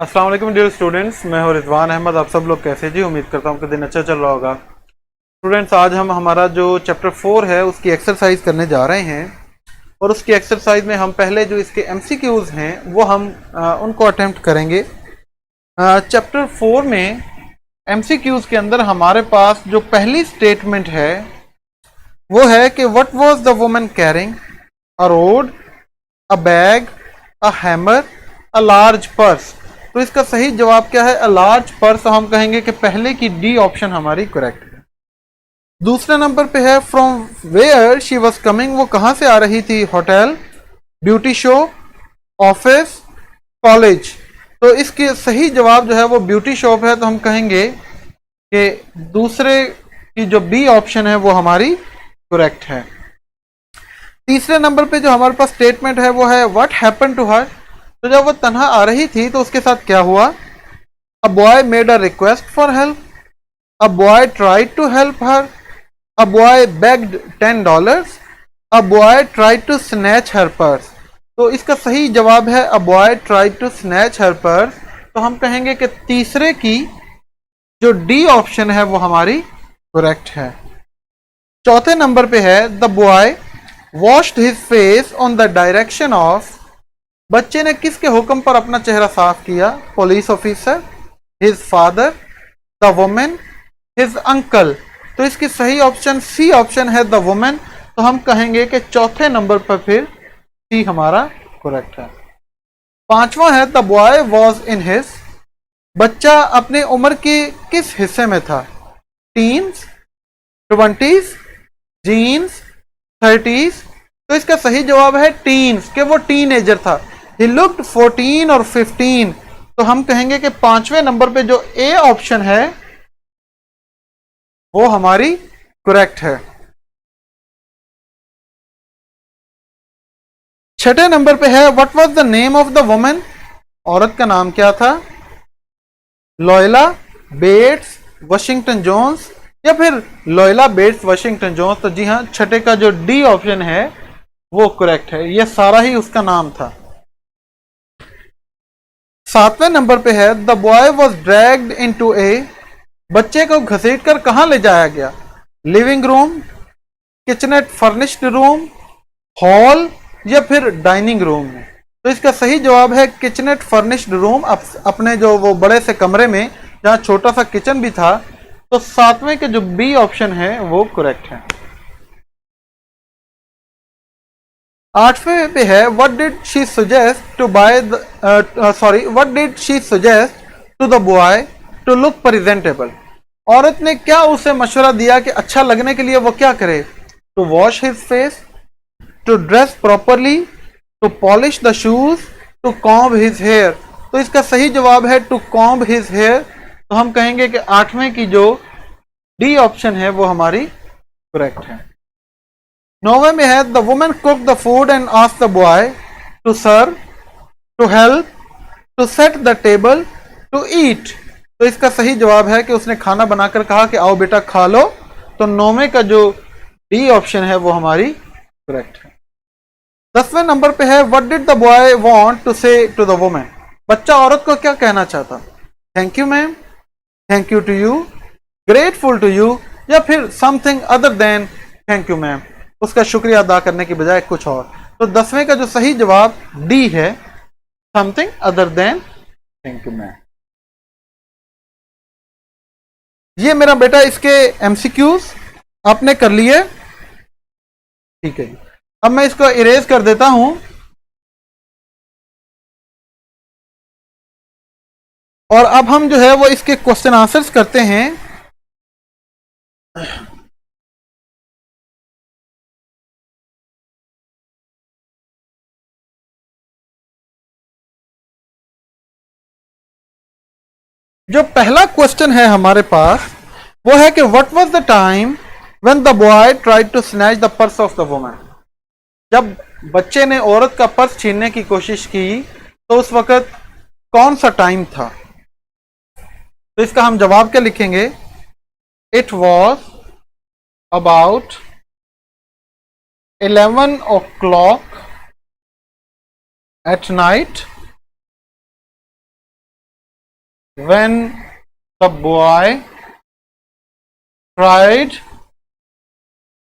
अस्सलाम वालेकुम dear students, मैं हूं रिजवान अहमद। आप सब लोग कैसे जी? उम्मीद करता हूं कि दिन अच्छा चल रहा होगा। स्टूडेंट्स, आज हम हमारा जो चैप्टर 4 है उसकी एक्सरसाइज करने जा रहे हैं और उसकी एक्सरसाइज में हम पहले जो इसके एमसीक्यूज हैं वो हम उनको अटेम्प्ट करेंगे। चैप्टर 4 में एमसीक्यूज के अंदर हमारे पास जो पहली स्टेटमेंट है वो है कि what was the woman carrying? A road, a bag, a hammer, a large purse. तो इसका सही जवाब क्या है? A large purse. तो हम कहेंगे कि पहले की डी ऑप्शन हमारी करेक्ट है। दूसरे नंबर पे है from where she was coming. वो कहां से आ रही थी? Hotel, beauty show, office, college. तो इसके सही जवाब जो है वो ब्यूटी शॉप है। तो हम कहेंगे कि दूसरे की जो बी ऑप्शन है वो हमारी करेक्ट है। तीसरे नंबर पे जो हमारे पास स्टेटमेंट है वो है व्हाट हैपन टू हर। तो जब वो तन्हा आ रही थी तो उसके साथ क्या हुआ? A boy made a request for help, a boy tried to help her, a boy begged $10, a boy tried to snatch her purse. तो इसका सही जवाब है a boy tried to snatch her purse. तो हम कहेंगे कि तीसरे की जो डी ऑप्शन है वो हमारी करेक्ट है। चौथे नंबर पे है the boy washed his face on the direction of. बच्चे ने किसके हुक्म पर अपना चेहरा साफ किया? Police officer, his father, the women, his uncle. तो इसकी सही ऑप्शन सी ऑप्शन है द वुमेन। तो हम कहेंगे कि चौथे नंबर पर फिर सी हमारा करेक्ट है। पांचवा है the boy was in his. बच्चा अपने उम्र के किस हिस्से में था? Teens, twenties, jeans, thirties. तो इसका सही जवाब है टीन्स, कि वो टीनेजर था। ही लुक्ड 14 और 15। तो हम कहेंगे कि पांचवें नंबर पे जो ए ऑप्शन है वो हमारी करेक्ट है। छठे नंबर पे है what was the name of the woman. औरत का नाम क्या था? लॉयला, बेट्स, वाशिंगटन जोन्स, या फिर लॉयला बेट्स वाशिंगटन जोन्स। तो जी हाँ, छठे का जो डी ऑप्शन है वो करेक्ट है। ये सारा ही उसका नाम था। सातवें नंबर पे है the boy was dragged into a. बच्चे को घसीट कर कहां ले जाया गया? Living room, kitchenette furnished room, hall, या फिर डाइनिंग रूम में। तो इसका सही जवाब है किचनेट फर्निश्ड रूम। अपने जो वो बड़े से कमरे में जहां छोटा सा किचन भी था। तो सातवें के जो बी ऑप्शन है वो करेक्ट है। आठवें पे है what did she suggest to boy what did she suggest to the boy to look presentable. औरत ने क्या उसे मशवरा दिया कि अच्छा लगने के लिए वो क्या करे? To wash his face, to dress properly, to polish the shoes, to comb his hair. तो इसका सही जवाब है टू कॉम्ब हिज हेयर। तो हम कहेंगे कि आठवें की जो डी ऑप्शन है वो हमारी करेक्ट है। नौवे में है the women cook the food and ask the boy to serve, to help, to set the table, to eat. तो इसका सही जवाब है कि उसने खाना बनाकर कहा कि आओ बेटा खा लो। तो नौवे का जो डी ऑप्शन है वो हमारी करेक्ट है। दसवें नंबर पे है what did the boy want to say to the women. बच्चा औरत को क्या कहना चाहता? Thank you ma'am, thank you to you, grateful to you, या फिर something other than thank you ma'am. उसका शुक्रिया अदा करने की बजाय कुछ और। तो दसवें का जो सही जवाब डी है, something other than thank you ma'am. ये मेरा बेटा इसके एमसीक्यूज आपने कर लिए। ठीक है जी। अब मैं इसको इरेज कर देता हूं और अब हम जो है वो इसके क्वेश्चन आंसर्स करते हैं। जो पहला क्वेश्चन है हमारे पास वो है कि what was the time when the boy tried to snatch the purse of the woman. जब बच्चे ने औरत का पर्स छीनने की कोशिश की तो उस वक्त कौन सा टाइम था? तो इसका हम जवाब क्या लिखेंगे? It was about 11 o'clock at night when the boy tried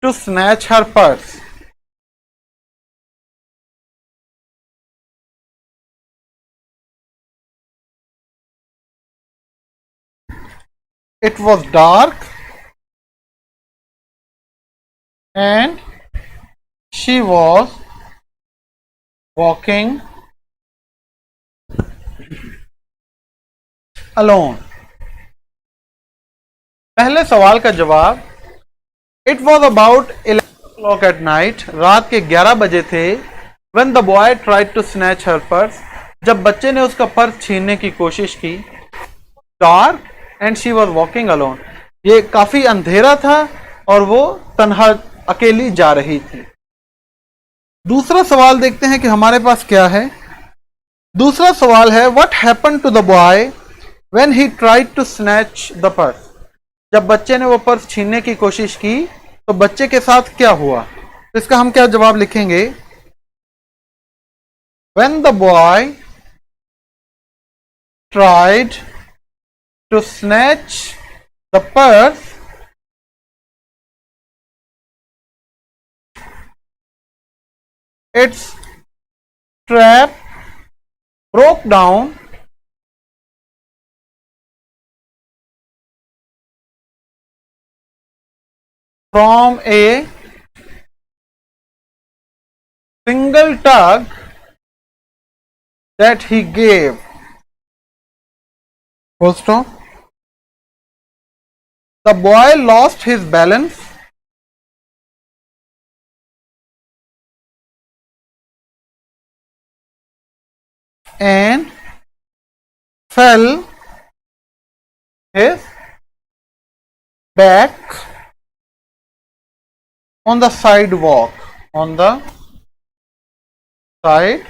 to snatch her purse. It was dark and she was walking alone. पहले सवाल का जवाब, it was about 11 o'clock at night, रात के 11 बजे थे, when the boy tried to snatch her purse, जब बच्चे ने उसका पर्स छीनने की कोशिश की, dark and she was walking alone, ये काफी अंधेरा था और वो तन्हा अकेली जा रही थी। दूसरा सवाल देखते हैं कि हमारे पास क्या है। दूसरा सवाल है, what happened to the boy when he tried to snatch the purse, जब बच्चे ने वो पर्स छीनने की कोशिश की तो बच्चे के साथ क्या हुआ। तो इसका हम क्या जवाब लिखेंगे, when the boy tried to snatch the purse, its strap broke down from a single tug that he gave. Full stop. The boy lost his balance and fell his back on the sidewalk. On the sidewalk.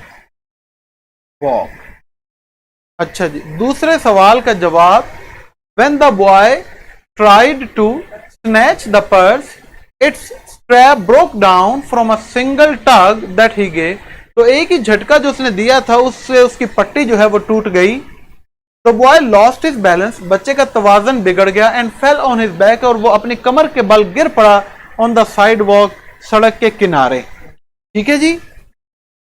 अच्छा जी, दूसरे सवाल का जवाब, when the boy tried to snatch the purse, its strap broke down from a single tug that he gave. तो एक ही झटका जो उसने दिया था उससे उसकी पट्टी जो है वो टूट गई। तो बॉय लॉस्ट हिज बैलेंस, बच्चे का तवाजन बिगड़ गया, and fell on his back, और वो अपनी कमर के बल गिर पड़ा, ऑन द साइड वॉक, सड़क के किनारे। ठीक है जी,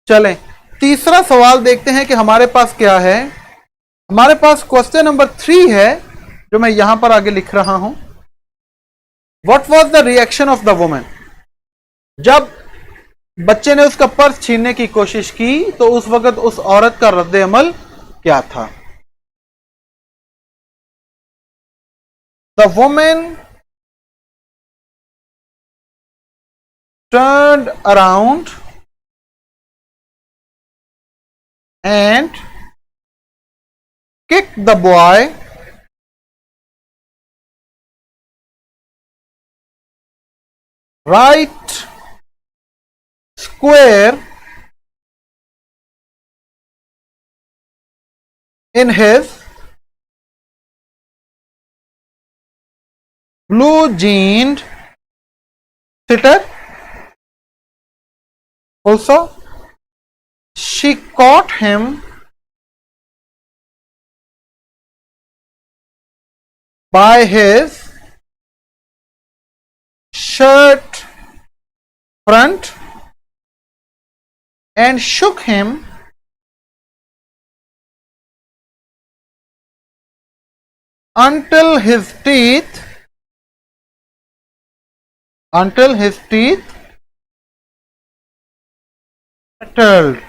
चलें तीसरा सवाल देखते हैं कि हमारे पास क्या है। हमारे पास क्वेश्चन नंबर 3 है जो मैं यहां पर आगे लिख रहा हूं। What was the reaction of the woman, जब बच्चे ने उसका पर्स छीनने की कोशिश की तो उस वक्त उस औरत का रद्द अमल क्या था। The woman turned around and kicked the boy right square in his blue jeaned sitter. Also, she caught him by his shirt front and shook him until his teeth rattled.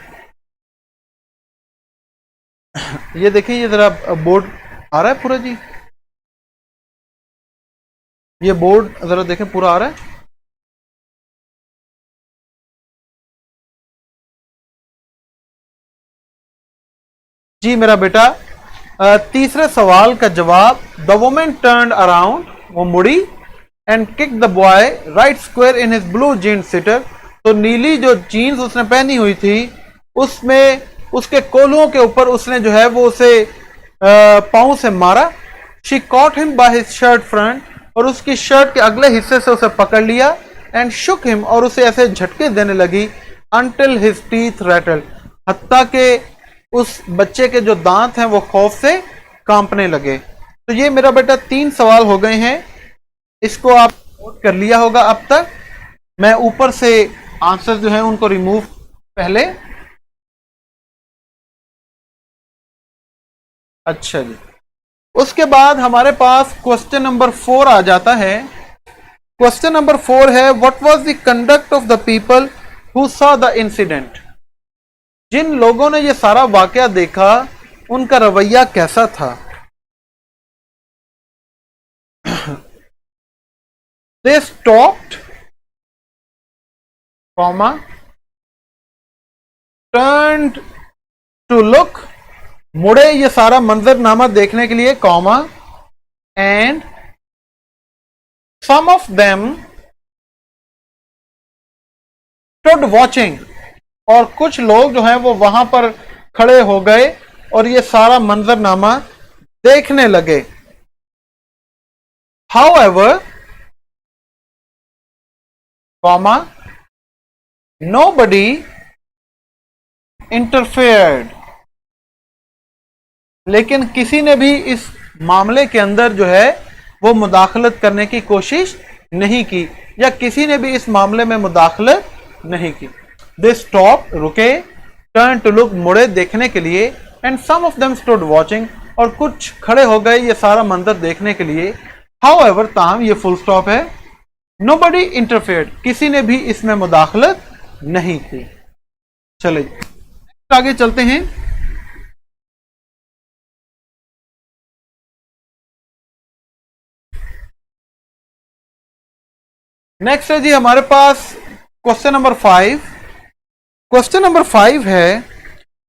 ये देखिए, ये जरा बोर्ड आ रहा है पूरा जी, ये board जरा देखें पूरा आ रहा है। जी मेरा बेटा, तीसरे सवाल का जवाब, द वुमन टर्न्ड अराउंड, वो मुड़ी, and kick the boy right square in his blue jeans sitter, तो नीली जो जीन्स उसने पहनी हुई थी उसमें उसके कोलुओं के ऊपर उसने जो है वो उसे पांव से मारा। She cot him by his shirt front, और उसकी शर्ट के अगले हिस्से से उसे पकड़ लिया, एंड शुक हिम, और उसे ऐसे झटके देने लगी, अंटिल हिज टीथ रैटल, हत्ता के उस बच्चे के जो दांत हैं वो खौफ से कांपने लगे। तो ये मेरा बेटा 3 सवाल हो गए हैं, इसको आप नोट कर लिया होगा अब तक। मैं ऊपर से आंसर जो है उनको रिमूव पहले। अच्छा जी, उसके बाद हमारे पास क्वेश्चन नंबर 4 आ जाता है। क्वेश्चन नंबर 4 है, what was the conduct of the people who saw the incident. जिन लोगों ने ये सारा वाकया देखा उनका रवैया कैसा था। They stopped, comma, turned to look, मुड़े ये सारा मंजरनामा देखने के लिए, comma, and some of them stood watching, और कुछ लोग जो हैं वो वहां पर खड़े हो गए और ये सारा मंजरनामा देखने लगे। हाउएवर, कॉमा, नोबडी इंटरफेयर्ड, लेकिन किसी ने भी इस मामले के अंदर जो है वो मुदाखलत करने की कोशिश नहीं की, या किसी ने भी इस मामले में मुदाखलत नहीं की। दे स्टॉप, रुके, टर्न टू लुक, मुड़े देखने के लिए, and some of them stood watching, और कुछ खड़े हो गए ये सारा मंजर देखने के लिए। हाउएवर, ताहम, ये फुल स्टॉप है। नोबडी इंटरफेयर्ड, किसी ने भी इसमें मुदाखलत नहीं की। चलिए आगे चलते हैं। नेक्स्ट है जी हमारे पास क्वेश्चन नंबर 5। क्वेश्चन नंबर 5 है,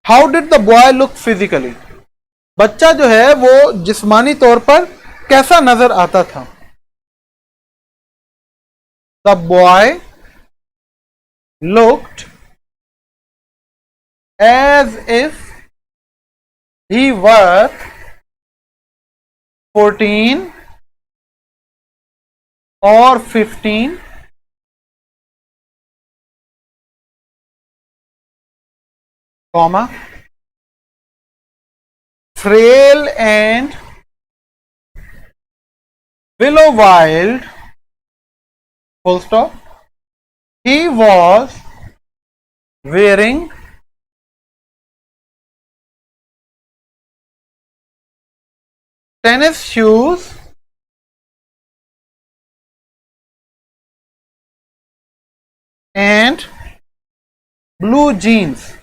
how did the boy look physically. बच्चा जो है वो जिस्मानी तौर पर कैसा नजर आता था। The boy looked as if he were 14 और 15, comma, frail and willow wild, full stop. He was wearing tennis shoes and blue jeans.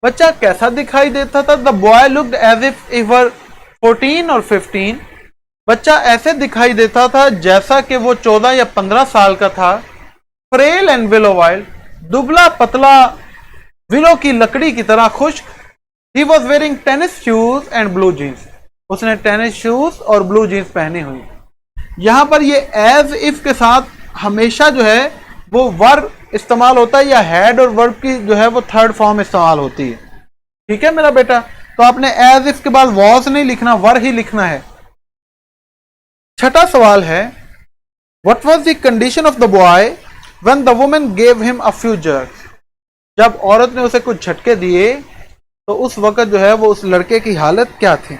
बच्चा कैसा दिखाई देता था। The boy looked as if he were 14 और 15, बच्चा ऐसे दिखाई देता था जैसा कि वो 14 या 15 साल का था। फ्रेल एंड विलो वाइल्ड, दुबला पतला विलो की लकड़ी की तरह खुश्क। He was wearing tennis shoes and blue jeans, उसने टेनिस शूज और ब्लू जीन्स पहनी हुई। यहां पर ये एज इफ के साथ हमेशा जो है वो वर्ब इस्तेमाल होता है, या हैड और वर्ब की जो है वो थर्ड फॉर्म इस्तेमाल होती है। ठीक है मेरा बेटा, तो आपने एज इफ के बाद वॉज नहीं लिखना, वर ही लिखना है। छठा सवाल है, what was the condition of the boy when the woman gave him a few jerks. जब औरत ने उसे कुछ झटके दिए तो उस वक्त जो है वो उस लड़के की हालत क्या थी।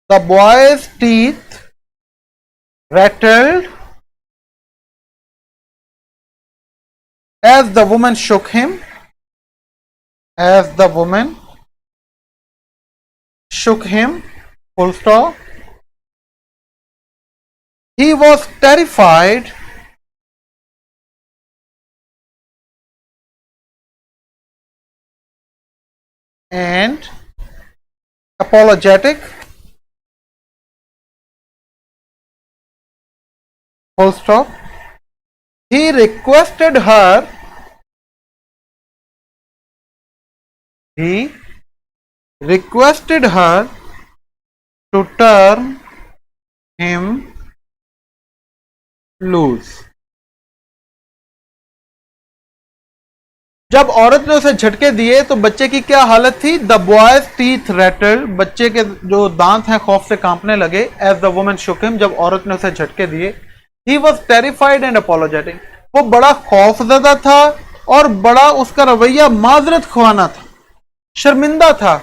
The boys teeth rattled as the woman shook him, as the woman shook him, full stop. He was terrified and apologetic, full stop. He requested her, to turn him loose. जब औरत ने उसे झटके दिए तो बच्चे की क्या हालत थी। द बॉयज टीथ रैटल्ड, बच्चे के जो दांत हैं खौफ से कांपने लगे। As the woman shook him, जब औरत ने उसे झटके दिए। He was terrified and apologetic, वो बड़ा खौफजदा था और बड़ा उसका रवैया माजरत खुआना था, शर्मिंदा था।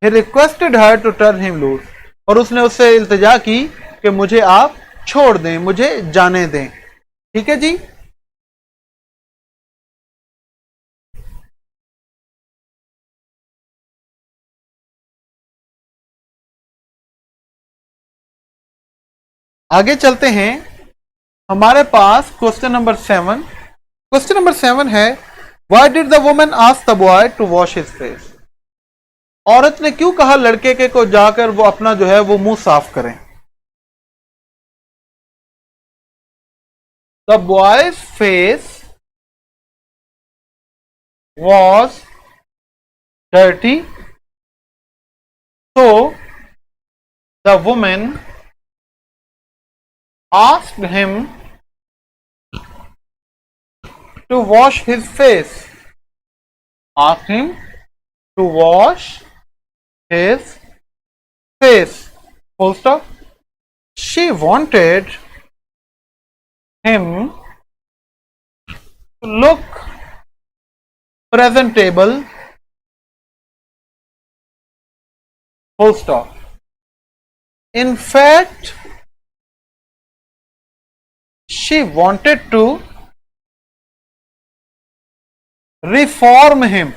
He requested her to turn him loose, और उसने उससे इल्तिजा की कि मुझे आप छोड़ दें, मुझे जाने दें। ठीक है जी। आगे चलते हैं, हमारे पास क्वेश्चन नंबर 7। क्वेश्चन नंबर 7 है, why did the woman ask the boy to wash his face? औरत ने क्यों कहा लड़के के को जाकर वो अपना जो है वो मुंह साफ करें? The boys face was dirty, so the woman asked him to wash his face. Asked him to wash his face. Full stop. She wanted him to look presentable. Full stop. In fact, she wanted to reform him.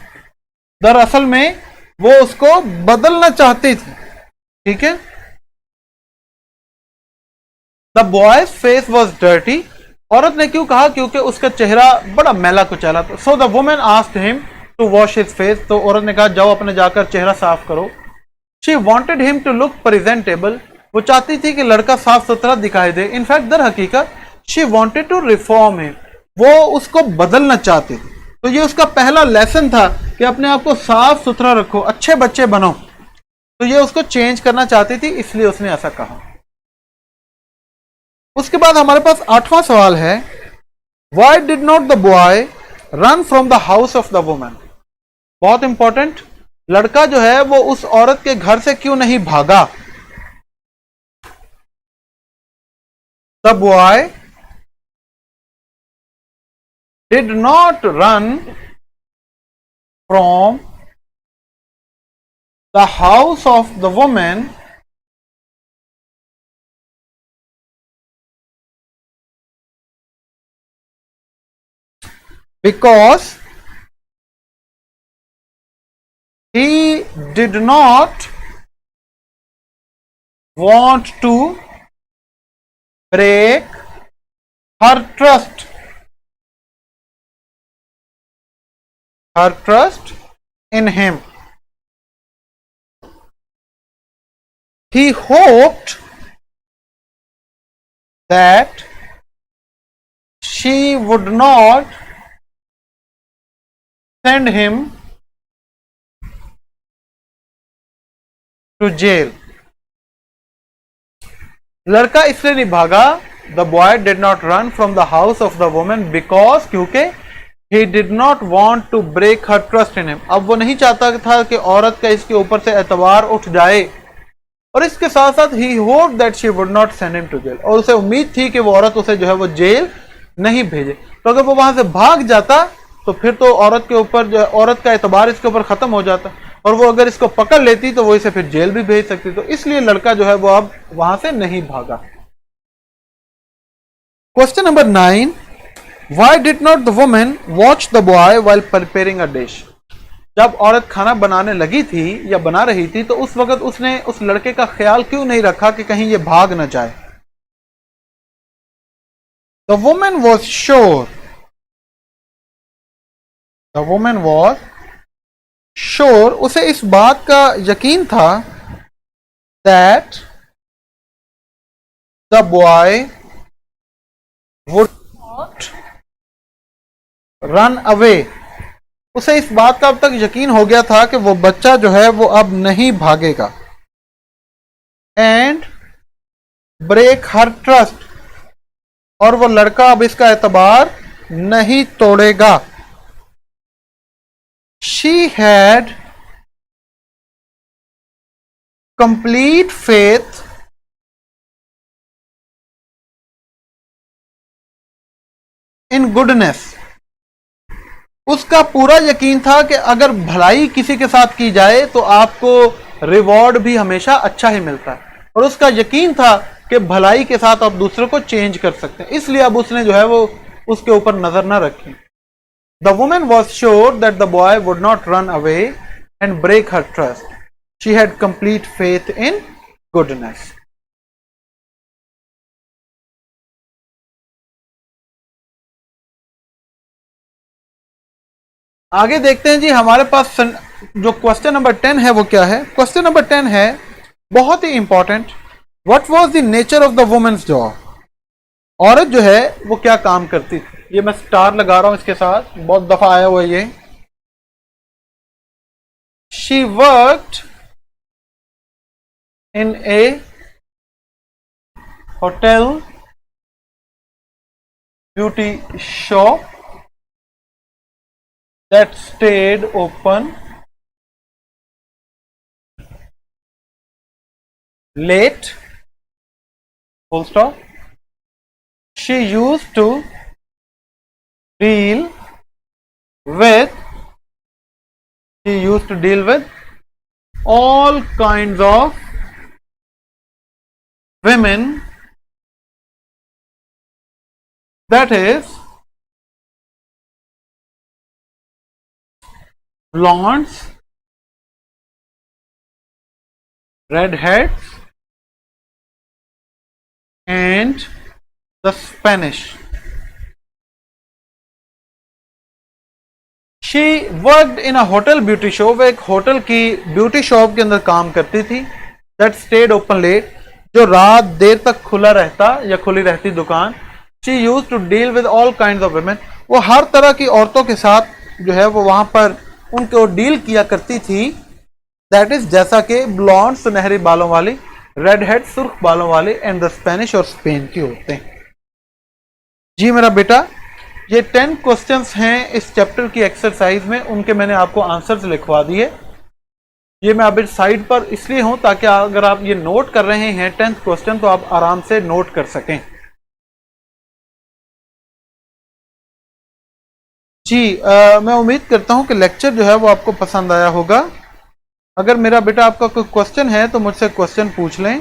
दरअसल में वो उसको बदलना चाहती थी। ठीक है। The boys face was dirty, औरत ने क्यों कहा? क्योंकि उसका चेहरा बड़ा मैला कुचैला था। So the woman asked him to wash his face, तो औरत ने कहा जाओ अपने जाकर चेहरा साफ करो। She wanted him to look presentable, वो चाहती थी कि लड़का साफ सुथरा दिखाई दे। इनफैक्ट दर हकीकत she wanted to reform him, वो उसको बदलना चाहती थी। तो ये उसका पहला लेसन था कि अपने आप को साफ सुथरा रखो, अच्छे बच्चे बनो। तो ये उसको चेंज करना चाहती थी, इसलिए उसने ऐसा कहा। उसके बाद हमारे पास 8वां सवाल है, why did not the boy run from the house of the woman? बहुत इंपॉर्टेंट, लड़का जो है वो उस औरत के घर से क्यों नहीं भागा? The boy did not run from the house of the woman because he did not want to break her trust in him. He hoped that she would not send him to jail. लड़का इसलिए नहीं भागा, the boy did not run from the house of the woman because, क्योंकि he did not want to break her trust in him. अब वो नहीं चाहता था कि औरत का इसके ऊपर से एतबार उठ जाए, और इसके साथ साथ ही hope that she would not send him to jail, और उसे उम्मीद थी कि वो औरत उसे जो है वो जेल नहीं भेजे। तो अगर वो वहां से भाग जाता तो फिर तो औरत के ऊपर, औरत का एतबार इसके ऊपर खत्म हो जाता, और वो अगर इसको पकड़ लेती तो वो इसे फिर जेल भी भेज सकती। तो इसलिए लड़का जो है वो अब वहां से नहीं भागा। Question number 9, why did not the woman watch the boy while preparing a dish? जब औरत खाना बनाने लगी थी या बना रही थी तो उस वक्त उसने उस लड़के का ख्याल क्यों नहीं रखा कि कहीं ये भाग ना जाए? The woman was sure, the woman was sure, उसे इस बात का यकीन था that the boy would not run away, उसे इस बात का अब तक यकीन हो गया था कि वो बच्चा जो है वो अब नहीं भागेगा। एंड ब्रेक हर ट्रस्ट, और वो लड़का अब इसका एतबार नहीं तोड़ेगा। She had complete faith in goodness, उसका पूरा यकीन था कि अगर भलाई किसी के साथ की जाए तो आपको रिवॉर्ड भी हमेशा अच्छा ही मिलता है, और उसका यकीन था कि भलाई के साथ आप दूसरे को चेंज कर सकते हैं, इसलिए अब उसने जो है वो उसके ऊपर नजर ना रखी। The woman was sure that the boy would not run away and break her trust. She had complete faith in goodness. आगे देखते हैं जी, हमारे पास जो क्वेश्चन नंबर 10 है वो क्या है। क्वेश्चन नंबर 10 है बहुत ही important. What was the nature of the woman's job. औरत जो है वो क्या काम करती थी। ये मैं स्टार लगा रहा हूं इसके साथ, बहुत दफा आया हुआ है ये। She worked in A hotel beauty shop that stayed open late, full stop. She used to deal with all kinds of women, that is blondes, redheads, and the Spanish. She worked in a hotel beauty shop. वो एक hotel की beauty shop के अंदर काम करती थी। That stayed open late, जो रात देर तक खुला रहता या खुली रहती दुकान। She used to deal with all kinds of women. वो हर तरह की औरतों के साथ जो है वो वहां पर उनको डील किया करती थी। दैट इज जैसा कि ब्लॉन्ड सुनहरे बालों वाली, रेड हेड सुर्ख बालों वाली, एंड द स्पेनिश और स्पेन की होते हैं। जी मेरा बेटा, ये 10 क्वेश्चंस हैं इस चैप्टर की एक्सरसाइज में, उनके मैंने आपको आंसर्स लिखवा दिए। ये मैं अभी साइड पर इसलिए हूं ताकि अगर आप ये नोट कर रहे हैं 10th क्वेश्चन तो आप आराम से नोट कर सकें। जी मैं उम्मीद करता हूं कि लेक्चर जो है वो आपको पसंद आया होगा। अगर मेरा बेटा आपका कोई क्वेश्चन है तो मुझसे क्वेश्चन पूछ लें।